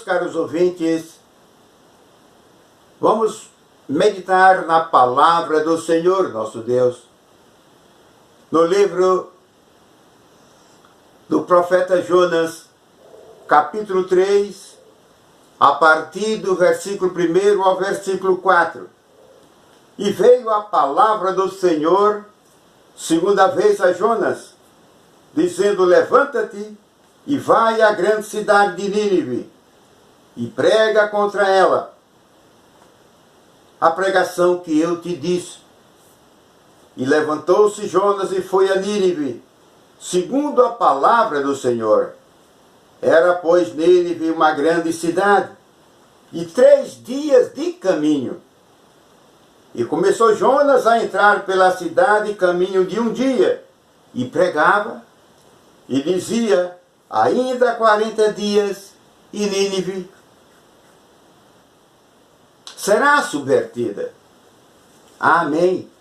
caros ouvintes, vamos meditar na palavra do Senhor nosso Deus, no livro do profeta Jonas, capítulo 3, a partir do versículo 1 ao versículo 4. E veio a palavra do Senhor segunda vez a Jonas, dizendo: levanta-te e vai à grande cidade de Nínive, e prega contra ela a pregação que eu te disse. E levantou-se Jonas e foi a Nínive, segundo a palavra do Senhor. Era, pois, Nínive uma grande cidade, e 3 dias de caminho. E começou Jonas a entrar pela cidade caminho de 1 dia, e pregava, e dizia: ainda 40 dias, e Nínive será subvertida. Amém.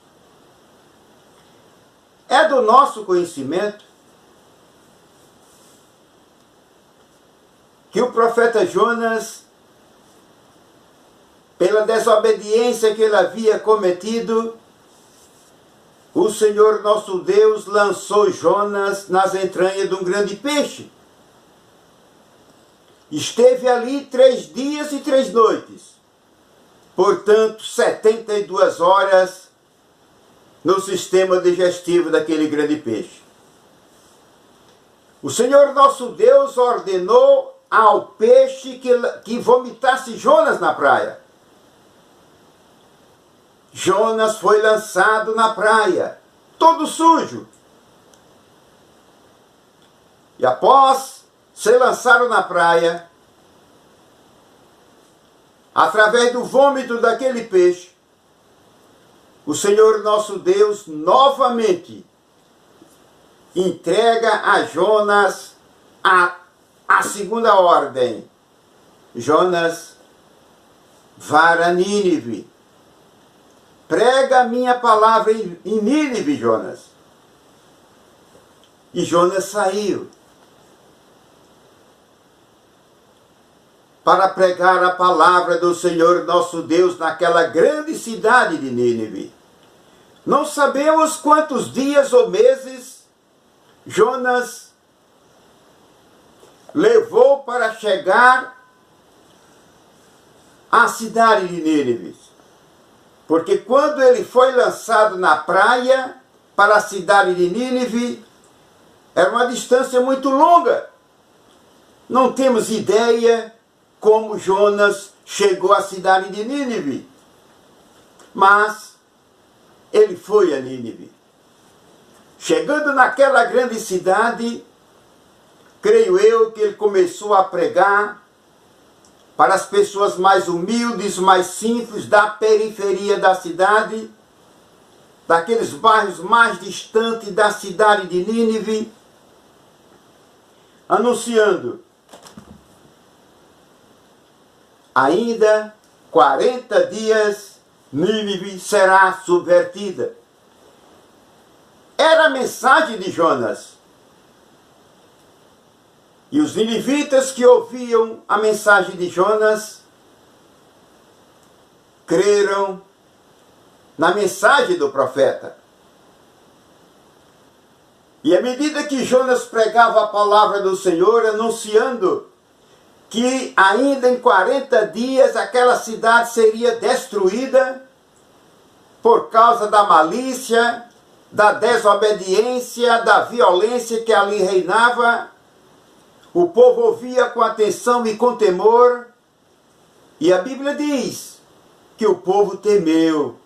É do nosso conhecimento que o profeta Jonas, pela desobediência que ele havia cometido, o Senhor nosso Deus lançou Jonas nas entranhas de um grande peixe. Esteve ali 3 dias e 3 noites, portanto 72 horas no sistema digestivo daquele grande peixe. O Senhor nosso Deus ordenou ao peixe que vomitasse Jonas na praia. Jonas foi lançado na praia, todo sujo. E após ser lançado na praia, através do vômito daquele peixe, o Senhor nosso Deus novamente entrega a Jonas a segunda ordem: Jonas, vá a Nínive. Prega a minha palavra em Nínive, Jonas. E Jonas saiu para pregar a palavra do Senhor nosso Deus naquela grande cidade de Nínive. Não sabemos quantos dias ou meses Jonas levou para chegar à cidade de Nínive. Porque quando ele foi lançado na praia para a cidade de Nínive, era uma distância muito longa. Não temos ideia como Jonas chegou à cidade de Nínive. Mas ele foi a Nínive. Chegando naquela grande cidade, creio eu que ele começou a pregar para as pessoas mais humildes, mais simples, da periferia da cidade, daqueles bairros mais distantes da cidade de Nínive, anunciando: ainda 40 dias, Nínive será subvertida. Era a mensagem de Jonas. E os ninivitas que ouviam a mensagem de Jonas creram na mensagem do profeta. E à medida que Jonas pregava a palavra do Senhor, anunciando que ainda em 40 dias aquela cidade seria destruída por causa da malícia, da desobediência, da violência que ali reinava, o povo ouvia com atenção e com temor, e a Bíblia diz que o povo temeu.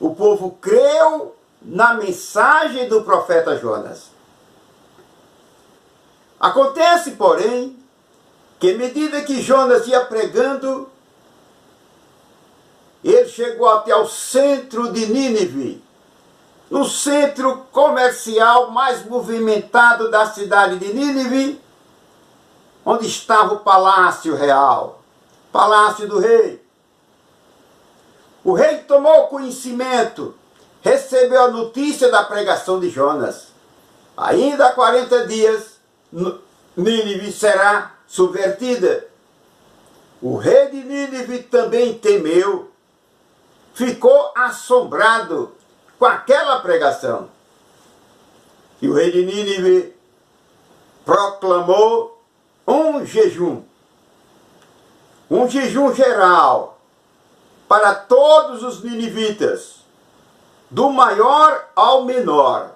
O povo creu na mensagem do profeta Jonas. Acontece, porém, que à medida que Jonas ia pregando, ele chegou até o centro de Nínive, no centro comercial mais movimentado da cidade de Nínive, onde estava o palácio real, palácio do rei. O rei tomou conhecimento, recebeu a notícia da pregação de Jonas. Ainda há 40 dias, Nínive será subvertida. O rei de Nínive também temeu, ficou assombrado com aquela pregação. E o rei de Nínive proclamou um jejum geral para todos os ninivitas, do maior ao menor.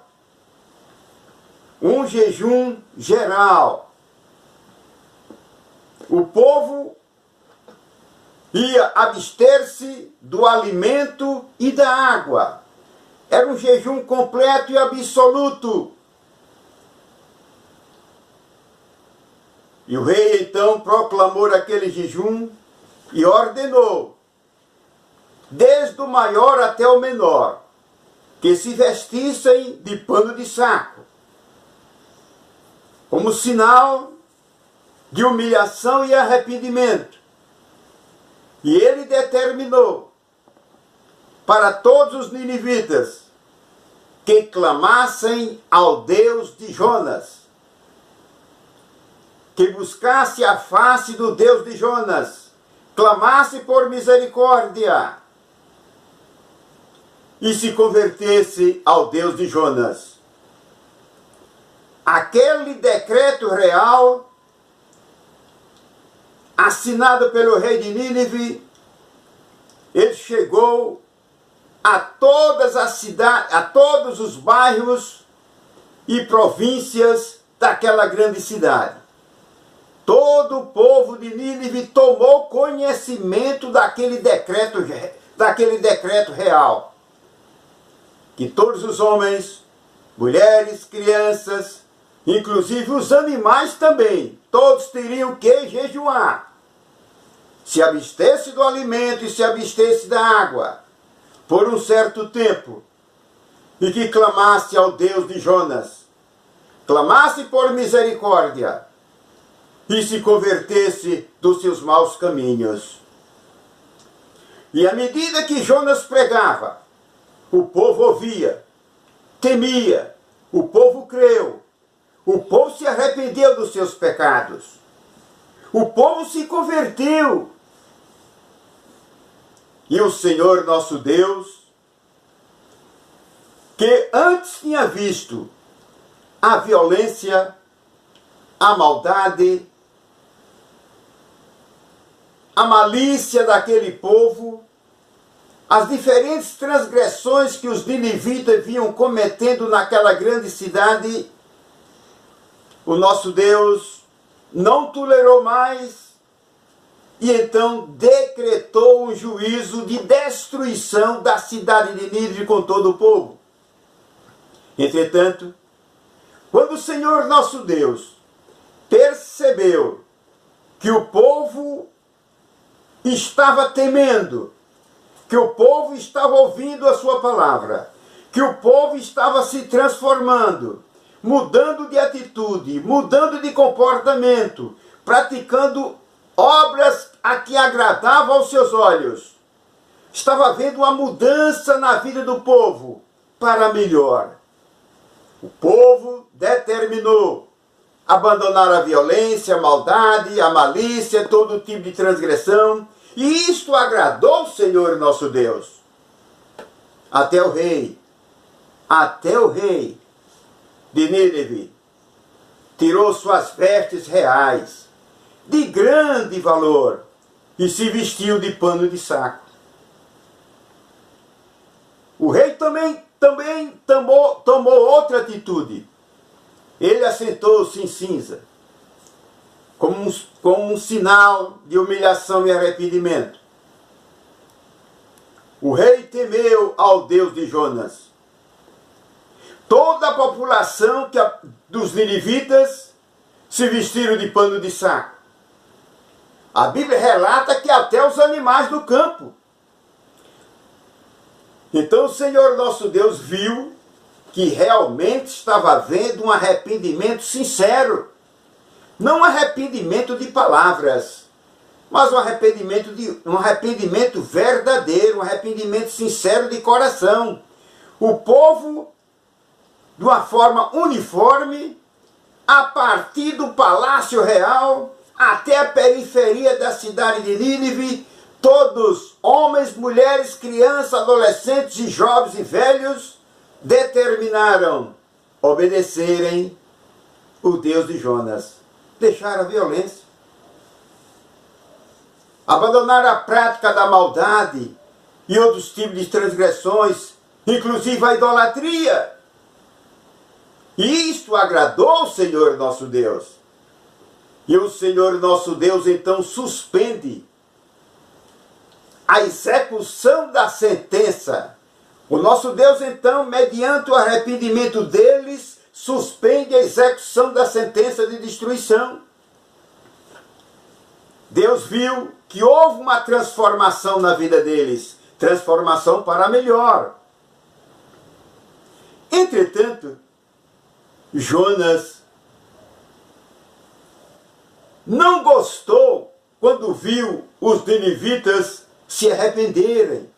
Um jejum geral. O povo ia abster-se do alimento e da água. Era um jejum completo e absoluto. E o rei então proclamou aquele jejum e ordenou, desde o maior até o menor, que se vestissem de pano de saco, como sinal de humilhação e arrependimento. E ele determinou para todos os ninivitas que clamassem ao Deus de Jonas, que buscasse a face do Deus de Jonas, clamasse por misericórdia e se convertesse ao Deus de Jonas. Aquele decreto real, assinado pelo rei de Nínive, ele chegou a todas as cidades, a todos os bairros e províncias daquela grande cidade. Todo o povo de Nínive tomou conhecimento daquele decreto real. Que todos os homens, mulheres, crianças, inclusive os animais também, todos teriam que jejuar. Se abstesse do alimento e se abstesse da água, por um certo tempo, e que clamasse ao Deus de Jonas, clamasse por misericórdia, e se convertesse dos seus maus caminhos. E à medida que Jonas pregava, o povo ouvia, temia, o povo creu, o povo se arrependeu dos seus pecados, o povo se converteu. E o Senhor nosso Deus, que antes tinha visto a violência, a maldade, a malícia daquele povo, as diferentes transgressões que os ninivitas vinham cometendo naquela grande cidade, o nosso Deus não tolerou mais e então decretou um juízo de destruição da cidade de Nínive com todo o povo. Entretanto, quando o Senhor nosso Deus percebeu que o povo estava temendo, que o povo estava ouvindo a sua palavra, que o povo estava se transformando, mudando de atitude, mudando de comportamento, praticando obras a que agradavam aos seus olhos. Estava havendo uma mudança na vida do povo para melhor. O povo determinou abandonar a violência, a maldade, a malícia, todo tipo de transgressão. E isto agradou o Senhor nosso Deus. Até o rei de Nínive tirou suas vestes reais, de grande valor, e se vestiu de pano de saco. O rei também tomou outra atitude. Ele assentou-se em cinza, como um sinal de humilhação e arrependimento. O rei temeu ao Deus de Jonas. Toda a população dos ninivitas se vestiram de pano de saco. A Bíblia relata que até os animais do campo. Então o Senhor nosso Deus viu que realmente estava havendo um arrependimento sincero. Não um arrependimento de palavras, mas um arrependimento verdadeiro, um arrependimento sincero de coração. O povo, de uma forma uniforme, a partir do palácio real até a periferia da cidade de Nínive, todos, homens, mulheres, crianças, adolescentes e jovens e velhos, determinaram obedecerem o Deus de Jonas. Deixaram a violência. Abandonaram a prática da maldade e outros tipos de transgressões, inclusive a idolatria. E isto agradou o Senhor nosso Deus. E o Senhor nosso Deus então suspende a execução da sentença. O nosso Deus então, mediante o arrependimento deles, suspende a execução da sentença de destruição. Deus viu que houve uma transformação na vida deles, transformação para melhor. Entretanto, Jonas não gostou quando viu os ninivitas se arrependerem.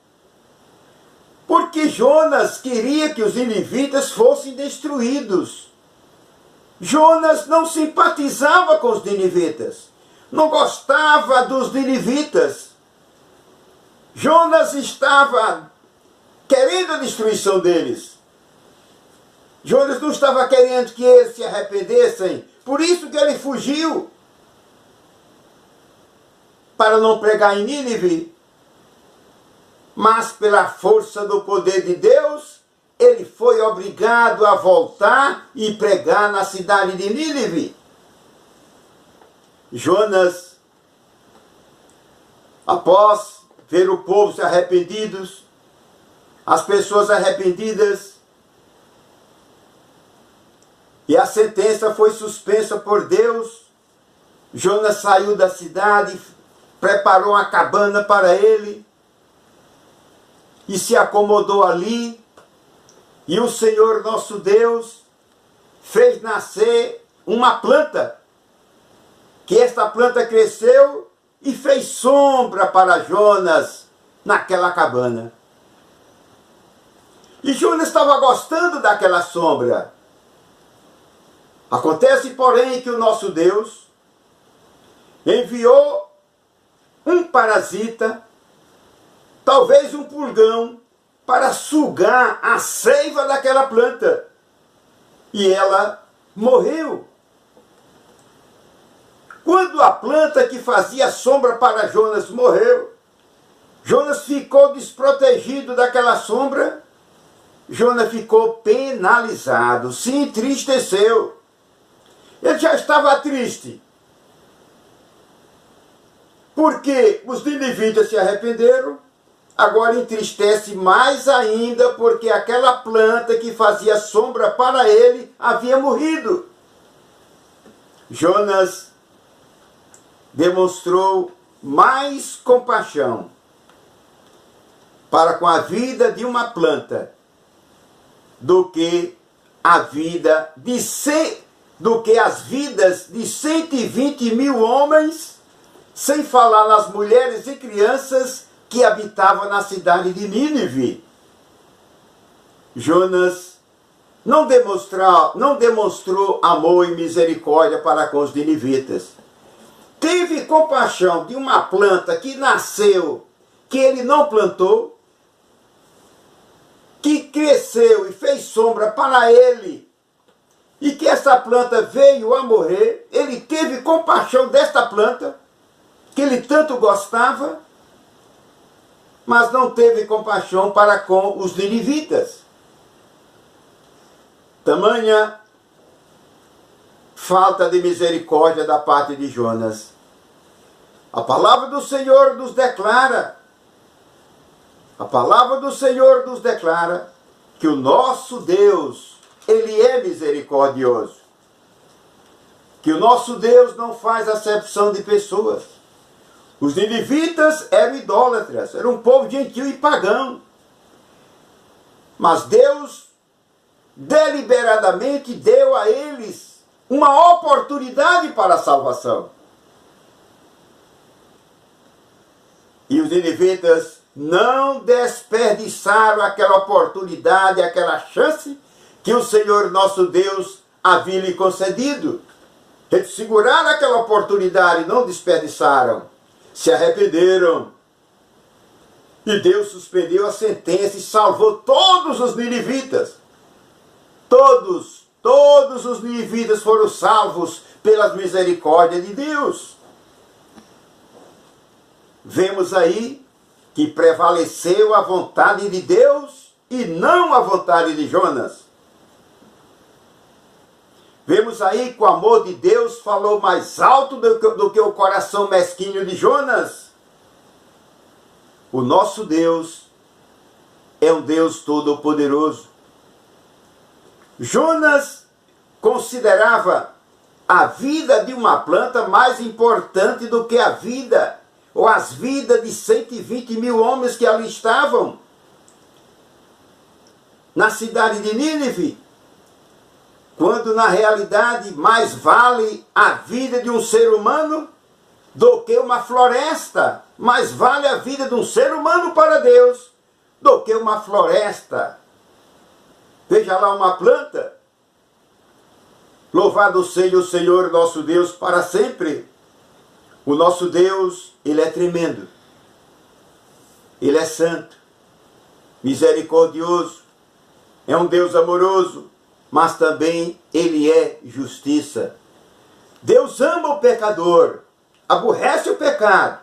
Porque Jonas queria que os ninivitas fossem destruídos. Jonas não simpatizava com os ninivitas, não gostava dos ninivitas. Jonas estava querendo a destruição deles. Jonas não estava querendo que eles se arrependessem, por isso que ele fugiu para não pregar em Nínive. Mas pela força do poder de Deus, ele foi obrigado a voltar e pregar na cidade de Nínive. Jonas, após ver o povo se arrependidos, as pessoas arrependidas, e a sentença foi suspensa por Deus, Jonas saiu da cidade, preparou uma cabana para ele, e se acomodou ali, e o Senhor nosso Deus fez nascer uma planta, que esta planta cresceu e fez sombra para Jonas naquela cabana. E Jonas estava gostando daquela sombra. Acontece, porém, que o nosso Deus enviou um parasita, talvez um pulgão, para sugar a seiva daquela planta. E ela morreu. Quando a planta que fazia sombra para Jonas morreu, Jonas ficou desprotegido daquela sombra. Jonas ficou penalizado, se entristeceu. Ele já estava triste, porque os ninivitas se arrependeram. Agora entristece mais ainda, porque aquela planta que fazia sombra para ele havia morrido. Jonas demonstrou mais compaixão para com a vida de uma planta do que as vidas de 120 mil homens, sem falar nas mulheres e crianças que habitavam na cidade de Nínive. Jonas não demonstrou amor e misericórdia para com os ninivitas. Teve compaixão de uma planta que nasceu, que ele não plantou, que cresceu e fez sombra para ele, e que essa planta veio a morrer. Ele teve compaixão desta planta, que ele tanto gostava, mas não teve compaixão para com os ninivitas. Tamanha falta de misericórdia da parte de Jonas. A palavra do Senhor nos declara, que o nosso Deus, Ele é misericordioso. Que o nosso Deus não faz acepção de pessoas. Os ninivitas eram idólatras, eram um povo gentil e pagão. Mas Deus deliberadamente deu a eles uma oportunidade para a salvação. E os ninivitas não desperdiçaram aquela oportunidade, aquela chance que o Senhor nosso Deus havia lhe concedido. Eles seguraram aquela oportunidade, não desperdiçaram. Se arrependeram. E Deus suspendeu a sentença e salvou todos os ninivitas. Todos os ninivitas foram salvos pelas misericórdias de Deus. Vemos aí que prevaleceu a vontade de Deus e não a vontade de Jonas. Vemos aí que o amor de Deus falou mais alto do que o coração mesquinho de Jonas. O nosso Deus é um Deus todo-poderoso. Jonas considerava a vida de uma planta mais importante do que a vida, ou as vidas de 120 mil homens que ali estavam na cidade de Nínive, quando na realidade mais vale a vida de um ser humano do que uma floresta. Mais vale a vida de um ser humano para Deus do que uma floresta. Veja lá uma planta. Louvado seja o Senhor nosso Deus para sempre. O nosso Deus, Ele é tremendo. Ele é santo, misericordioso. É um Deus amoroso, mas também Ele é justiça. Deus ama o pecador, aborrece o pecado.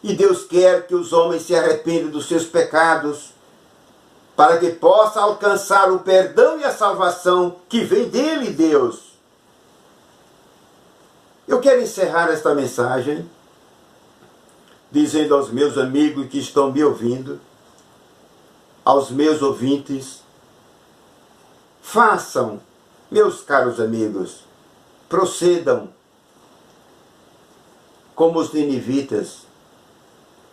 E Deus quer que os homens se arrependam dos seus pecados, para que possa alcançar o perdão e a salvação que vem dele, Deus. Eu quero encerrar esta mensagem dizendo aos meus amigos que estão me ouvindo, aos meus ouvintes, façam, meus caros amigos, procedam como os ninivitas,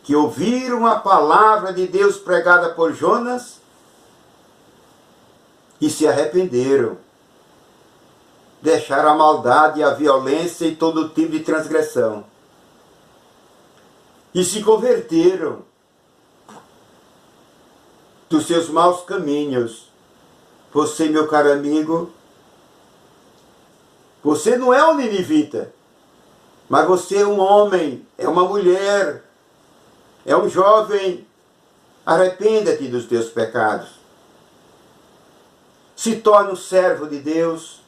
que ouviram a palavra de Deus pregada por Jonas e se arrependeram. Deixaram a maldade, a violência e todo tipo de transgressão. E se converteram dos seus maus caminhos. Você, meu caro amigo, você não é um ninivita, mas você é um homem, é uma mulher, é um jovem. Arrependa-te dos teus pecados. Se torne um servo de Deus.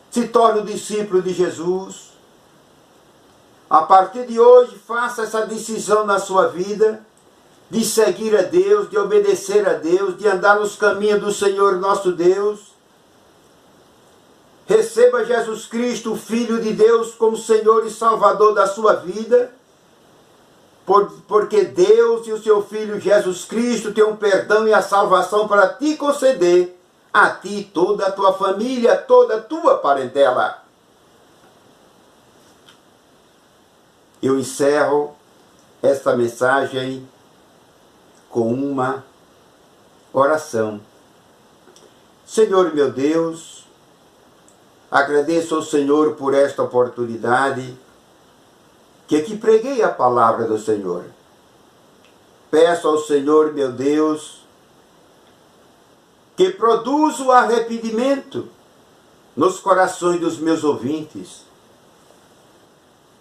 Se torne um discípulo de Jesus. A partir de hoje, faça essa decisão na sua vida de seguir a Deus, de obedecer a Deus, de andar nos caminhos do Senhor nosso Deus. Receba Jesus Cristo, o Filho de Deus, como Senhor e Salvador da sua vida, porque Deus e o seu Filho Jesus Cristo têm um perdão e a salvação para te conceder, a ti, toda a tua família, toda a tua parentela. Eu encerro esta mensagem com uma oração. Senhor meu Deus, agradeço ao Senhor por esta oportunidade que aqui preguei a palavra do Senhor. Peço ao Senhor meu Deus que produza o arrependimento nos corações dos meus ouvintes.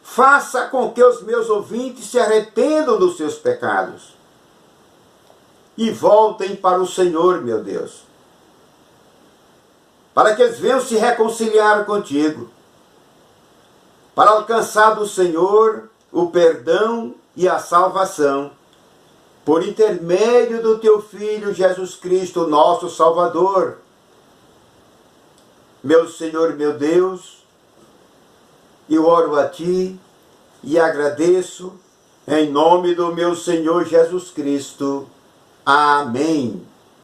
Faça com que os meus ouvintes se arrependam dos seus pecados e voltem para o Senhor, meu Deus, para que eles venham se reconciliar contigo, para alcançar do Senhor o perdão e a salvação, por intermédio do teu Filho Jesus Cristo, nosso Salvador. Meu Senhor, meu Deus, eu oro a Ti e agradeço em nome do meu Senhor Jesus Cristo. Amém.